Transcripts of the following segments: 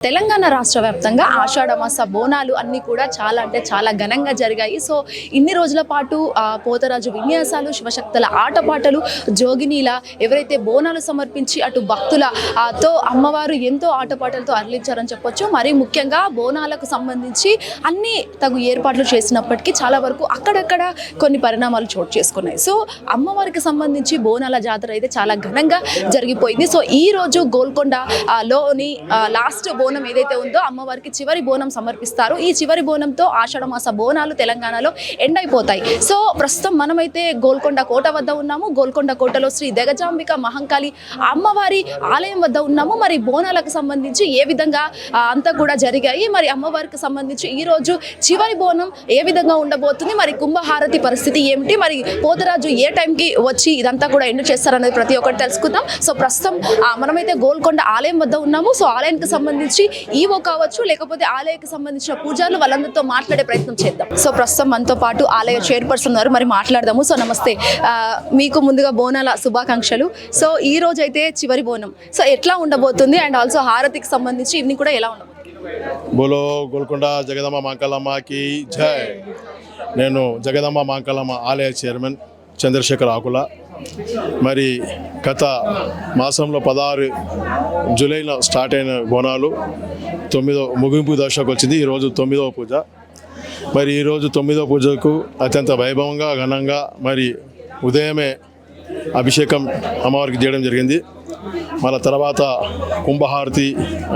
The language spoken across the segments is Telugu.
తెలంగాణ రాష్ట్ర వ్యాప్తంగా ఆషాఢమాస బోనాలు అన్నీ కూడా చాలా అంటే చాలా ఘనంగా జరిగాయి. సో ఇన్ని రోజుల పాటు పోతరాజు విన్యాసాలు, శివశక్తుల ఆటపాటలు, జోగినీల ఎవరైతే బోనాలు సమర్పించి అటు భక్తుల తో అమ్మవారు ఎంతో ఆటపాటలతో అరలించారని చెప్పొచ్చు. మరి ముఖ్యంగా బోనాలకు సంబంధించి అన్ని తగు ఏర్పాట్లు చేసినప్పటికీ చాలా వరకు అక్కడక్కడ కొన్ని పరిణామాలు చోటు చేసుకున్నాయి. సో అమ్మవారికి సంబంధించి బోనాల జాతర అయితే చాలా ఘనంగా జరిగిపోయింది. సో ఈ రోజు గోల్కొండ లోని లాస్ట్ బోనం ఏదైతే ఉందో అమ్మవారికి చివరి బోనం సమర్పిస్తారు. ఈ చివరి బోనంతో ఆషాఢమాస బోనాలు తెలంగాణలో ఎండ్ అయిపోతాయి. సో ప్రస్తుతం మనమైతే గోల్కొండ కోట వద్ద ఉన్నాము. గోల్కొండ కోటలో శ్రీ దగజాంబిక మహంకాళి అమ్మవారి ఆలయం వద్ద ఉన్నాము. మరి బోనాలకు సంబంధించి ఏ విధంగా అంతా కూడా జరిగాయి, మరి అమ్మవారికి సంబంధించి ఈ రోజు చివరి బోనం ఏ విధంగా ఉండబోతుంది, మరి కుంభహారతి పరిస్థితి ఏమిటి, మరి పోతరాజు ఏ టైంకి వచ్చి ఇదంతా కూడా ఎండ్ చేస్తారనేది ప్రతి ఒక్కటి తెలుసుకుందాం. సో ప్రస్తుతం మనమైతే గోల్కొండ ఆలయం వద్ద ఉన్నాము. సో ఆలయానికి సంబంధించి ఈవో కావచ్చు, లేకపోతే ఆలయానికి సంబంధించిన పూజారులు వాళ్ళందరితో మాట్లాడే ప్రయత్నం చేద్దాం. సో ప్రస్తుతం మనతో పాటు ఆలయ చైర్పర్సన్ ఉన్నారు, మరి మాట్లాడదాము. సో నమస్తే, మీకు ముందుగా బోనాల శుభాకాంక్షలు. సో ఈ రోజు అయితే చివరి బోనం, సో ఎట్లా ఉండబోతుంది అండ్ ఆల్సో హారతికి సంబంధించి ఇవన్నీ కూడా ఎలా ఉండబోతుంది? బోలో గోల్కొండ జగదమ్మ మాంకాలమ్మకి జై. నేను జగదమ్మ మాంకాలమ్మ ఆలయ చైర్మన్ చంద్రశేఖర్ ఆకుల. మరి గత మాసంలో 16 జూలైలో స్టార్ట్ అయిన బోనాలు 9వ ముగింపు దశకు వచ్చింది. ఈరోజు 9వ పూజ. మరి ఈరోజు 9వ పూజకు అత్యంత వైభవంగా ఘనంగా మరి ఉదయమే అభిషేకం అమ్మవారికి చేయడం జరిగింది. మళ్ళీ తర్వాత కుంభహారతి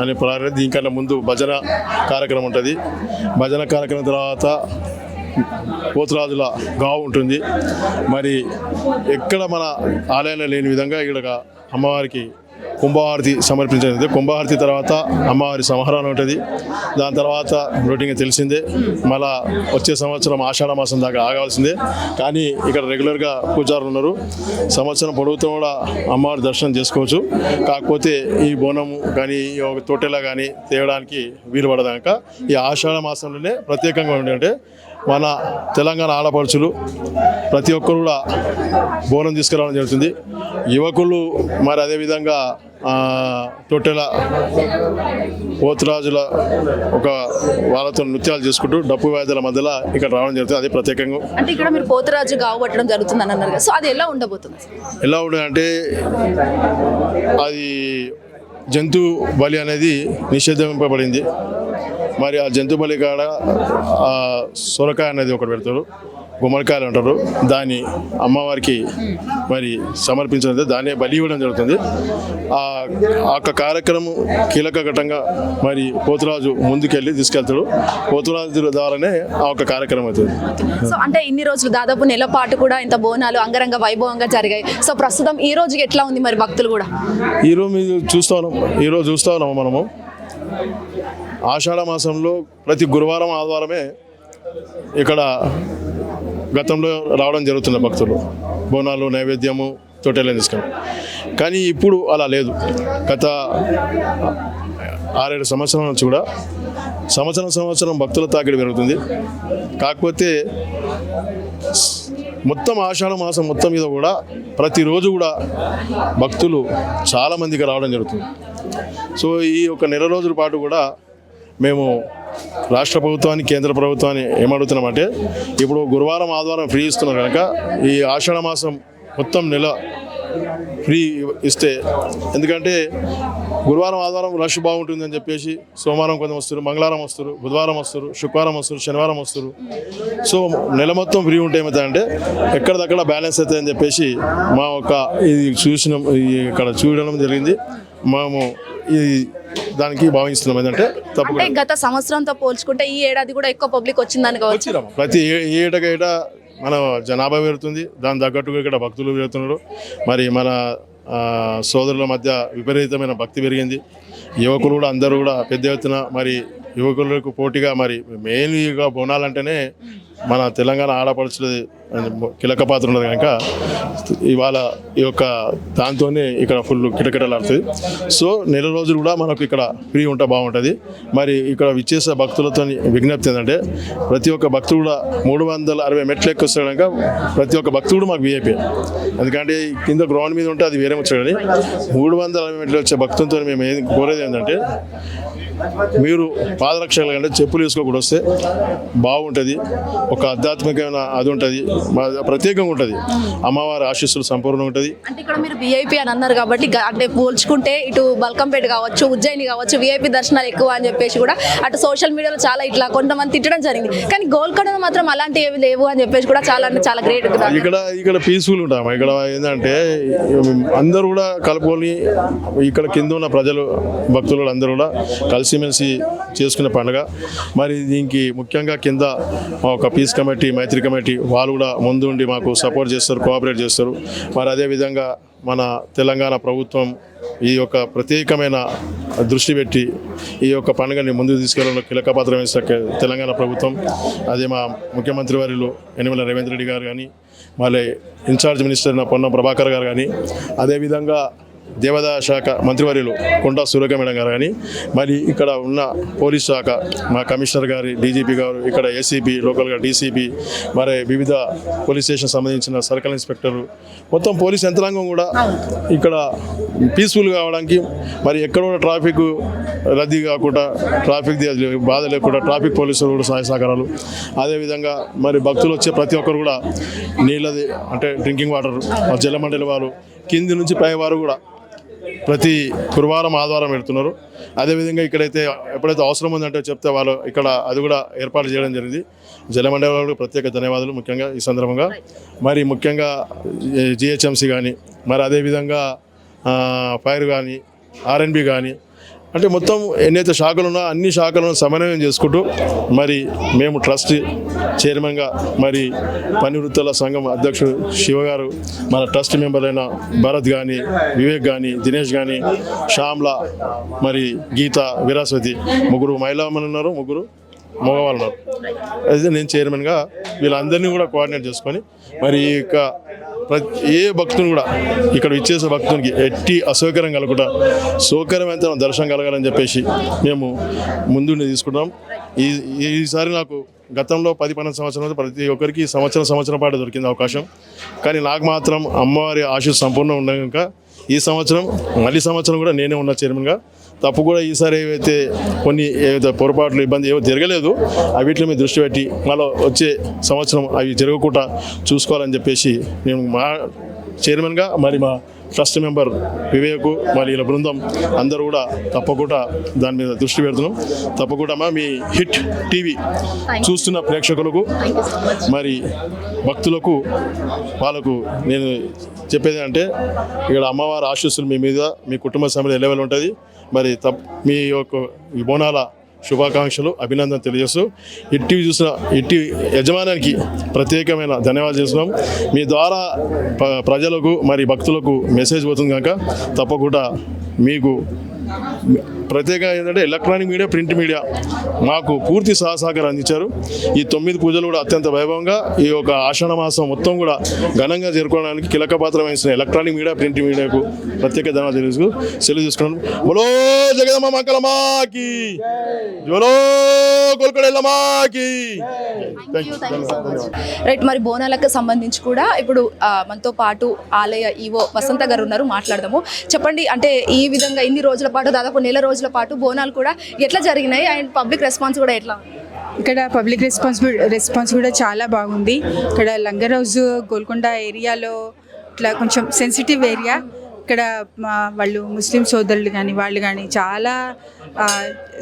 అనే ప్రారంభం. దీనికన్నా ముందు భజన కార్యక్రమం ఉంటుంది. భజన కార్యక్రమం తర్వాత పోతురాజుల గావు ఉంటుంది. మరి ఎక్కడ మన ఆలయంలో లేని విధంగా ఇక్కడ అమ్మవారికి కుంభహారతి సమర్పించేది. కుంభహారతి తర్వాత అమ్మవారి సంహారం ఉంటుంది. దాని తర్వాత రొటీన్గా తెలిసిందే, మళ్ళా వచ్చే సంవత్సరం ఆషాఢ మాసం దాకా ఆగాల్సిందే. కానీ ఇక్కడ రెగ్యులర్గా పూజారులు ఉన్నారు. సంవత్సరం పొడుగుతూ కూడా అమ్మవారి దర్శనం చేసుకోవచ్చు. కాకపోతే ఈ బోనము కానీ ఒక తోటెలా కానీ తేవడానికి వీలు పడదాక ఈ ఆషాఢ మాసంలోనే ప్రత్యేకంగా ఉండే మన తెలంగాణ ఆడపడుచులు ప్రతి ఒక్కరు కూడా బోనం తీసుకురావడం జరుగుతుంది. యువకులు మరి అదేవిధంగా తొట్టెల పోతురాజుల ఒక వాళ్ళతో నృత్యాలు చేసుకుంటూ డప్పు వాయిద్యాల మధ్యలో ఇక్కడ రావడం జరుగుతుంది. అది ప్రత్యేకంగా. అంటే ఇక్కడ మీరు పోతురాజు గావు పట్టడం జరుగుతుంది అని అన్నారు కదా, సో అది ఎలా ఉండబోతుంది? ఎలా ఉంటుంది అంటే అది జంతు బలి అనేది నిషేధింపబడింది. మరి ఆ జంతు బలి కాడ సొరకాయ అనేది ఒకటి పెడతారు, గుమ్మడికాయలు అంటారు. దాన్ని అమ్మవారికి మరి సమర్పించడం, దాన్ని బలి ఇవ్వడం జరుగుతుంది. ఆ కార్యక్రమం కీలక ఘట్టంగా మరి పోతురాజు ముందుకెళ్ళి తీసుకెళ్తాడు. పోతురాజు ద్వారానే ఆ ఒక కార్యక్రమం అవుతుంది. సో అంటే ఇన్ని రోజులు దాదాపు నెల పాటు కూడా ఇంత బోనాలు అంగరంగ వైభవంగా జరిగాయి. సో ప్రస్తుతం ఈ రోజుకి ఎట్లా ఉంది మరి భక్తులు కూడా? ఈరోజు చూస్తా ఉన్నాము మనము. ఆషాఢ మాసంలో ప్రతి గురువారం ఆదివారమే ఇక్కడ గతంలో రావడం జరుగుతుంది భక్తులు, బోనాలు నైవేద్యము తోటేళ్ళని తీసుకొని. కానీ ఇప్పుడు అలా లేదు. గత 6-7 సంవత్సరాల నుంచి కూడా సంవత్సరం భక్తుల తాకిడి పెరుగుతుంది. కాకపోతే మొత్తం ఆషాఢ మాసం మొత్తం మీద కూడా ప్రతిరోజు కూడా భక్తులు చాలామందికి రావడం జరుగుతుంది. సో ఈ ఒక నెల రోజుల పాటు కూడా మేము రాష్ట్ర ప్రభుత్వాన్ని, కేంద్ర ప్రభుత్వాన్ని ఏమడుగుతున్నామంటే, ఇప్పుడు గురువారం ఆదివారం ఫ్రీ ఇస్తున్నారు కనుక ఈ ఆషాఢ మాసం మొత్తం నెల ఫ్రీ ఇస్తే, ఎందుకంటే గురువారం ఆదివారం రష్ బాగుంటుందని చెప్పేసి సోమవారం కొంచెం వస్తారు, మంగళవారం వస్తారు, బుధవారం వస్తారు, శుక్రవారం వస్తారు, శనివారం వస్తారు. సో నెల మొత్తం ఫ్రీ ఉంటే ఏమవుతాయంటే ఎక్కడిదక్కడ బ్యాలెన్స్ అవుతాయని చెప్పేసి మా ఒక ఇది ఇక్కడ చూడడం జరిగింది. మేము ఈ దానికి భావిస్తున్నాం. ఏంటంటే తప్పకుండా గత సంవత్సరంతో పోల్చుకుంటే ఈ ఏడాది కూడా ఎక్కువ పబ్లిక్ వచ్చిందని కావచ్చు. ప్రతి ఏటా మన జనాభా పెరుగుతుంది, దాని తగ్గట్టుగా ఇక్కడ భక్తులు పెరుగుతున్నారు. మరి మన సోదరుల మధ్య విపరీతమైన భక్తి పెరిగింది. యువకులు కూడా అందరూ కూడా పెద్ద ఎత్తున మరి యువకులకు పోటీగా మరి మెయిన్గా బోనాలంటేనే మన తెలంగాణ ఆడపడుచులది కీలక పాత్ర ఉన్నది కనుక ఇవాళ ఈ యొక్క దాంతోనే ఇక్కడ ఫుల్ కిటకిటలాడుతుంది. సో నెల రోజులు కూడా మనకు ఇక్కడ ఫ్రీ ఉంటే బాగుంటుంది. మరి ఇక్కడ విచ్చేసే భక్తులతో విజ్ఞప్తి ఏంటంటే ప్రతి ఒక్క భక్తుడు కూడా 360 మెట్లు ఎక్కి వస్తాడు కనుక ప్రతి ఒక్క భక్తుడు మాకు వీఐపీ. ఎందుకంటే కింద గ్రౌండ్ మీద ఉంటే అది వేరే వచ్చాడని 360 మెట్లు వచ్చే భక్తులతో మేము ఏం కోరేది ఏంటంటే మీరు పాదరక్షలు కంటే చెప్పులు వేసుకోకుండా వస్తే బాగుంటుంది. ఒక ఆధ్యాత్మికమైన అది ఉంటుంది, ప్రత్యేకంగా ఉంటుంది. అమ్మవారి ఆశీస్సులు సంపూర్ణంగా ఉంటుంది. అంటే ఇక్కడ మీరు విఐపి అని అన్నారు కాబట్టి అంటే పోల్చుకుంటే ఇటు బల్కంపేట కావచ్చు, ఉజ్జయిని కావచ్చు, విఐపి దర్శనాలు ఎక్కువ అని చెప్పేసి కూడా అటు సోషల్ మీడియాలో చాలా ఇట్లా కొంతమంది తిట్టడం జరిగింది. కానీ గోల్కొండలో మాత్రం అలాంటి ఏవి లేవు అని చెప్పేసి కూడా చాలా అంటే చాలా గ్రేట్. ఇక్కడ పీస్ఫుల్ ఉంటాము. ఇక్కడ ఏంటంటే అందరూ కూడా కలుపుకొని ఇక్కడ కింద ఉన్న ప్రజలు భక్తులు అందరూ కూడా కలిసిమెలిసి చేసుకునే పండుగ. మరి దీనికి ముఖ్యంగా కింద ఒక పీస్ కమిటీ, మైత్రి కమిటీ వాళ్ళు కూడా ముందుండి మాకు సపోర్ట్ చేస్తారు, కోఆపరేట్ చేస్తారు. మరి అదేవిధంగా మన తెలంగాణ ప్రభుత్వం ఈ యొక్క ప్రత్యేకమైన దృష్టి పెట్టి ఈ యొక్క పండుగని ముందుకు తీసుకెళ్లడంలో కీలక పాత్ర వహించే తెలంగాణ ప్రభుత్వం, అదే మా ముఖ్యమంత్రి వర్యులు యనమల రేవంత్ రెడ్డి గారు కానీ, మళ్ళీ ఇన్ఛార్జ్ మినిస్టర్ పొన్నం ప్రభాకర్ గారు కానీ, అదేవిధంగా దేవాదాయ శాఖ మంత్రివర్యులు కొండా సురేఖ మేడం గారు కానీ, మరి ఇక్కడ ఉన్న పోలీస్ శాఖ మా కమిషనర్ గారి, డీజీపీ గారు, ఇక్కడ ఏసీపీ, లోకల్గా డీసీపీ, మరి వివిధ పోలీస్ స్టేషన్ సంబంధించిన సర్కిల్ ఇన్స్పెక్టరు, మొత్తం పోలీస్ యంత్రాంగం కూడా ఇక్కడ పీస్ఫుల్ కావడానికి, మరి ఎక్కడ కూడా ట్రాఫిక్ రద్దీ కాకుండా, ట్రాఫిక్ బాధ లేకుండా ట్రాఫిక్ పోలీసులు కూడా సహాయ సహకారాలు. అదేవిధంగా మరి భక్తులు వచ్చే ప్రతి ఒక్కరు కూడా నీళ్ళది అంటే డ్రింకింగ్ వాటర్ జలమండలి వారు కింది నుంచి పై వారు కూడా ప్రతి గురువారం ఆదివారం పెడుతున్నారు. అదేవిధంగా ఇక్కడైతే ఎప్పుడైతే అవసరం ఉందంటే చెప్తే వాళ్ళు ఇక్కడ అది కూడా ఏర్పాటు చేయడం జరిగింది. జలమండలి వాళ్ళకు ప్రత్యేక ధన్యవాదాలు ముఖ్యంగా ఈ సందర్భంగా. మరి ముఖ్యంగా జిహెచ్ఎంసీ కానీ, మరి అదేవిధంగా ఫైర్ కానీ, ఆర్ఎన్బి కానీ, అంటే మొత్తం ఎన్నైతే శాఖలు ఉన్నా అన్ని శాఖలను సమన్వయం చేసుకుంటూ మరి మేము ట్రస్ట్ చైర్మన్గా మరి పని వృత్తుల సంఘం అధ్యక్షుడు శివ గారు, మన ట్రస్ట్ మెంబర్ అయిన భరత్ కానీ, వివేక్ కానీ, దినేష్ కానీ, శ్యామ్ల, మరి గీత, విరాస్వతి, ముగ్గురు మహిళామణులు ఉన్నారు, ముగ్గురు మగవాళ్ళు ఉన్నారు. అయితే నేను చైర్మన్గా వీళ్ళందరినీ కూడా కోఆర్డినేట్ చేసుకొని మరి ఇక ఏ భక్తుని కూడా ఇక్కడ ఇచ్చేసే భక్తునికి ఎట్టి అసౌకర్యం కలగకుండా సౌకర్యమైన దర్శనం కలగాలని చెప్పేసి మేము ముందు తీసుకుంటాం. ఈసారి నాకు గతంలో 10-12 సంవత్సరాలు ప్రతి ఒక్కరికి సంవత్సరం పాటు దొరికింది అవకాశం. కానీ నాకు మాత్రం అమ్మవారి ఆశీస్సు సంపూర్ణంగా ఉన్నాయి కనుక ఈ సంవత్సరం మళ్ళీ సంవత్సరం కూడా నేనే ఉన్నా చైర్మన్గా. తప్పు కూడా ఈసారి ఏవైతే కొన్ని ఏవైతే పొరపాట్లు ఇబ్బంది ఏవో జరగలేదు వీటిని మీద దృష్టి పెట్టి మళ్ళీ వచ్చే సంవత్సరం అవి జరగకుండా చూసుకోవాలని చెప్పేసి నేను మా చైర్మన్గా మరి మా ట్రస్ట్ మెంబర్ వివేకు మరి ఇలా బృందం అందరూ కూడా తప్పకుండా దాని మీద దృష్టి పెడుతున్నాం. తప్పకుండా మీ హిట్ టీవీ చూస్తున్న ప్రేక్షకులకు మరి భక్తులకు వాళ్ళకు నేను చెప్పేది అంటే ఇక్కడ అమ్మవారి ఆశీస్సులు మీ మీద, మీ కుటుంబ సభ్యులు లెవెల్ ఉంటుంది. మరి మీ యొక్క ఈ బోనాల శుభాకాంక్షలు, అభినందన తెలియజేస్తూ టీవీ చూసిన టీవీ యజమానికి ప్రత్యేకమైన ధన్యవాదాలు చేస్తున్నాం. మీ ద్వారా ప్రజలకు మరి భక్తులకు మెసేజ్ పోతుంది కనుక తప్పకుండా మీకు ప్రత్యేకంగా ఏంటంటే ఎలక్ట్రానిక్ మీడియా, ప్రింట్ మీడియా మాకు పూర్తి సహకారం అందించారు. ఈ 9 పూజలు కూడా అత్యంత వైభవంగా ఈ యొక్క ఆషాఢ మాసం మొత్తం కూడా ఘనంగా జరుపుకోవడానికి కీలక పాత్ర వహించిన ఎలక్ట్రానిక్ మీడియా, ప్రింట్ మీడియాకు ప్రత్యేక ధన్యవాదాలు సెలవు తీసుకున్నాను. బోలో జగదమ్మ మంగళమాకి, బోలో గోల్కొండెల్లమాకి. రైట్. మరి బోనాలకు సంబంధించి కూడా ఇప్పుడు మనతో పాటు ఆలయ ఈవో వసంత గారు ఉన్నారు, మాట్లాడదాము. చెప్పండి, అంటే ఈ విధంగా ఇన్ని రోజుల పాటు దాదాపు నెల రోజుల పాటు బోనాలు కూడా ఎట్లా జరిగినాయి అండ్ పబ్లిక్ రెస్పాన్స్ కూడా ఎట్లా? ఇక్కడ పబ్లిక్ రెస్పాన్స్ కూడా చాలా బాగుంది. ఇక్కడ లంగర్ హౌస్ గోల్కొండ ఏరియాలో ఇట్లా కొంచెం సెన్సిటివ్ ఏరియా. ఇక్కడ వాళ్ళు ముస్లిం సోదరులు కానీ వాళ్ళు కానీ చాలా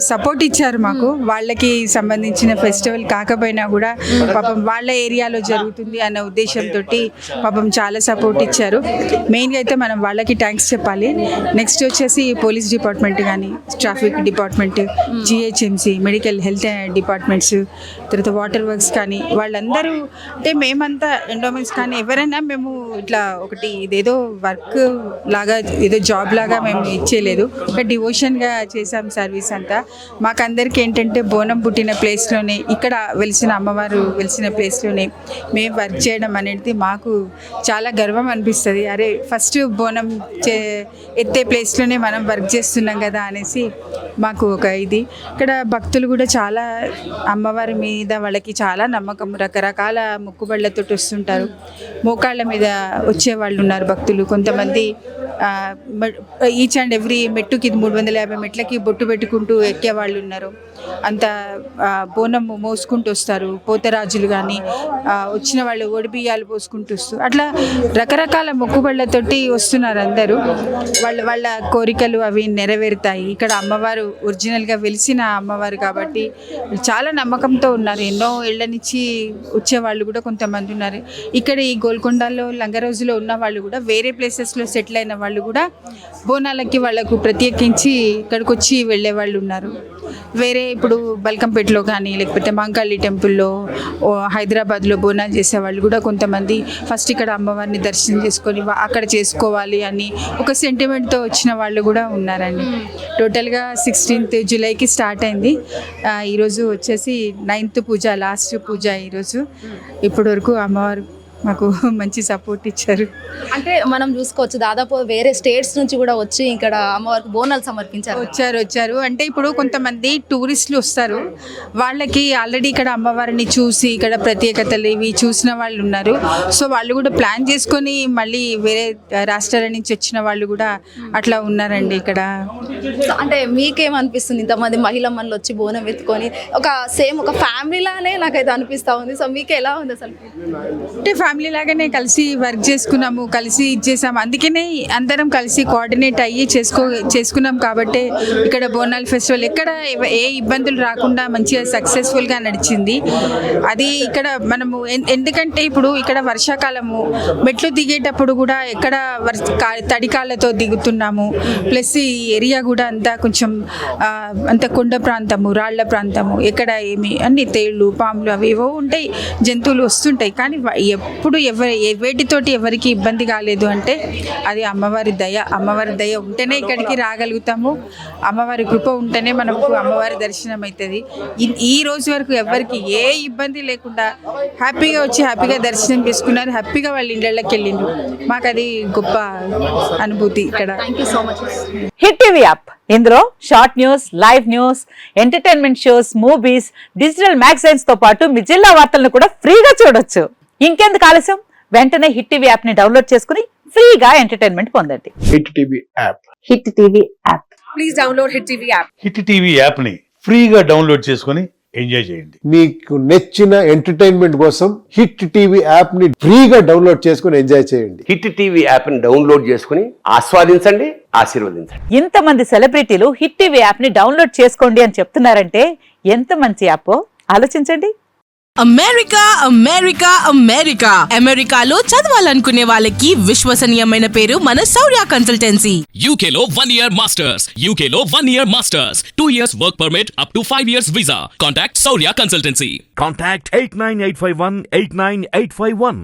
సపోర్ట్ ఇచ్చారు మాకు. వాళ్ళకి సంబంధించిన ఫెస్టివల్ కాకపోయినా కూడా పాపం వాళ్ళ ఏరియాలో జరుగుతుంది అన్న ఉద్దేశంతో పాపం చాలా సపోర్ట్ ఇచ్చారు. మెయిన్గా అయితే మనం వాళ్ళకి థ్యాంక్స్ చెప్పాలి. నెక్స్ట్ వచ్చేసి పోలీస్ డిపార్ట్మెంట్ కానీ, traffic department, GHMC, medical health departments, తర్వాత వాటర్ వర్క్స్ కానీ వాళ్ళందరూ అంటే మేమంతా ఎండోమెంట్స్ కానీ ఎవరైనా మేము ఇట్లా ఒకటి ఇదేదో వర్క్ లాగా ఏదో జాబ్ లాగా మేము ఇచ్చేయలేదు, ఒక డివోషన్గా చేసాం సర్వీస్ అంతా. మాకందరికీ ఏంటంటే బోనం పుట్టిన ప్లేస్లోనే, ఇక్కడ వెలిసిన అమ్మవారు వెలిసిన ప్లేస్లోనే మేము వర్క్ చేయడం అనేది మాకు చాలా గర్వం అనిపిస్తుంది. అరే ఫస్ట్ బోనం ఎత్తే ప్లేస్లోనే మనం వర్క్ చేస్తున్నాం కదా అనేసి మాకు ఒక ఇది. ఇక్కడ భక్తులు కూడా చాలా అమ్మవారి మీద వాళ్ళకి చాలా నమ్మకం, రకరకాల మొక్కుబళ్ళతో వస్తుంటారు. మోకాళ్ళ మీద వచ్చేవాళ్ళు ఉన్నారు భక్తులు. కొంతమంది ఈచ్ అండ్ ఎవ్రీ మెట్టుకి 350 మెట్లకి బొట్టు పెట్టుకుంటూ ఎక్కేవాళ్ళు ఉన్నారు. అంత బోనం మోసుకుంటూ వస్తారు. పోతరాజులు కానీ వచ్చిన వాళ్ళు ఒడిబియ్యాలు పోసుకుంటూ వస్తూ అట్లా రకరకాల మొక్కుబళ్ళతోటి వస్తున్నారు అందరూ. వాళ్ళ కోరికలు అవి నెరవేరుతాయి. ఇక్కడ అమ్మవారు ఒరిజినల్గా వెలిసిన అమ్మవారు కాబట్టి చాలా నమ్మకంతో ఉన్నారు. ఎన్నో ఏళ్ల నుంచి వచ్చేవాళ్ళు కూడా కొంతమంది ఉన్నారు. ఇక్కడ ఈ గోల్కొండలో లంగరోజులో ఉన్న వాళ్ళు కూడా వేరే ప్లేసెస్లో సెటిల్ అయిన వాళ్ళు కూడా బోనాలకి వాళ్ళకు ప్రత్యేకించి ఇక్కడికి వచ్చి వెళ్ళే వాళ్ళు ఉన్నారు. వేరే ఇప్పుడు బల్కంపేటలో కానీ లేకపోతే మంకాళి టెంపుల్లో, హైదరాబాద్లో బోనాలు చేసేవాళ్ళు కూడా కొంతమంది ఫస్ట్ ఇక్కడ అమ్మవారిని దర్శనం చేసుకొని అక్కడ చేసుకోవాలి అని ఒక సెంటిమెంట్తో వచ్చిన వాళ్ళు కూడా ఉన్నారండి. టోటల్గా 16th జూలైకి స్టార్ట్ అయింది. ఈరోజు వచ్చేసి 9th పూజ, లాస్ట్ పూజ ఈరోజు. ఇప్పటి వరకు అమ్మవారు మాకు మంచి సపోర్ట్ ఇచ్చారు. అంటే మనం చూసుకోవచ్చు దాదాపు వేరే స్టేట్స్ నుంచి కూడా వచ్చి ఇక్కడ అమ్మవారికి బోనాలు సమర్పించారు. వచ్చారు అంటే ఇప్పుడు కొంతమంది టూరిస్టులు వస్తారు, వాళ్ళకి ఆల్రెడీ ఇక్కడ అమ్మవారిని చూసి ఇక్కడ ప్రత్యేకతలు ఇవి చూసిన వాళ్ళు ఉన్నారు. సో వాళ్ళు కూడా ప్లాన్ చేసుకొని మళ్ళీ వేరే రాష్ట్రాల నుంచి వచ్చిన వాళ్ళు కూడా అట్లా ఉన్నారండి ఇక్కడ. అంటే మీకేమనిపిస్తుంది ఇంతమంది మహిళమ్మలు వచ్చి బోనం ఎత్తుకొని ఒక సేమ్ ఒక ఫ్యామిలీ లానే నాకైతే అనిపిస్తూ ఉంది. సో మీకు ఎలా ఉంది అసలు? అంటే ఫ్యామిలీ లాగానే కలిసి వర్క్ చేసుకున్నాము, కలిసి ఇచ్చేసాము. అందుకనే అందరం కలిసి కోఆర్డినేట్ అయ్యి చేసుకున్నాం కాబట్టి ఇక్కడ బోనాల్ ఫెస్టివల్ ఎక్కడ ఏ ఇబ్బందులు రాకుండా మంచిగా సక్సెస్ఫుల్గా నడిచింది. అది ఇక్కడ మనము ఎందుకంటే ఇప్పుడు ఇక్కడ వర్షాకాలము మెట్లు దిగేటప్పుడు కూడా ఎక్కడ తడికాళ్ళతో దిగుతున్నాము. ప్లస్ ఈ ఏరియా కూడా అంతా కొంచెం అంత కొండ ప్రాంతము, రాళ్ల ప్రాంతము, ఎక్కడ ఏమి అన్ని తేళ్ళు పాములు అవి ఏవో ఉంటాయి, జంతువులు వస్తుంటాయి. కానీ ఎప్పుడు వేటితోటి ఎవరికి ఇబ్బంది కాలేదు అంటే అది అమ్మవారి దయ. అమ్మవారి దయ ఉంటేనే ఇక్కడికి రాగలుగుతాము. అమ్మవారి కృప ఉంటేనే మనకు అమ్మవారి దర్శనం అవుతుంది. ఈ రోజు వరకు ఎవరికి ఏ ఇబ్బంది లేకుండా హ్యాపీగా వచ్చి హ్యాపీగా దర్శనం చేసుకున్నారు, హ్యాపీగా వాళ్ళ ఇళ్ళకి వెళ్ళిండ్రు. మాకు అది గొప్ప అనుభూతి ఇక్కడ. హిట్ టీవీ యాప్, ఇందులో short news, live news, entertainment shows, movies, digital magazines తో పాటు మీ జిల్లా వార్తలను కూడా ఫ్రీగా చూడొచ్చు. ఇంకెందుకు ఆలస్యం, వెంటనే హిట్ టీవీ యాప్ ని డౌన్లోడ్ చేసుకుని ఫ్రీగా ఎంటర్టైన్మెంట్ పొందండి. Hit TV app. Hit TV app. Please download hit TV app. Hit TV app ని ఫ్రీగా డౌన్లోడ్ చేసుకుని ఎంజాయ్ చేయండి. మీకు నచ్చిన ఎంటర్టైన్మెంట్ కోసం హిట్ టీవీ యాప్ ని ఫ్రీగా డౌన్లోడ్ చేసుకుని ఎంజాయ్ చేయండి. హిట్ టీవీ యాప్ ని డౌన్లోడ్ చేసుకుని ఆస్వాదించండి, ఆశీర్వదించండి. ఇంతమంది సెలబ్రిటీలు హిట్ టీవీ యాప్ ని డౌన్లోడ్ చేసుకోండి అని చెప్తున్నారంటే ఎంత మంచి యాప్ ఆలోచించండి. అమెరికా అమెరికా అమెరికా అమెరికాలో చదవాలనుకునే వాళ్ళకి విశ్వసనీయమైన పేరు మన శౌర్య కన్సల్టెన్సీ. UK లో 1 year masters, UK లో 1 year masters, 2 years work permit up to 5 years visa. Contact Saurya Consultancy. Contact 89851 89851.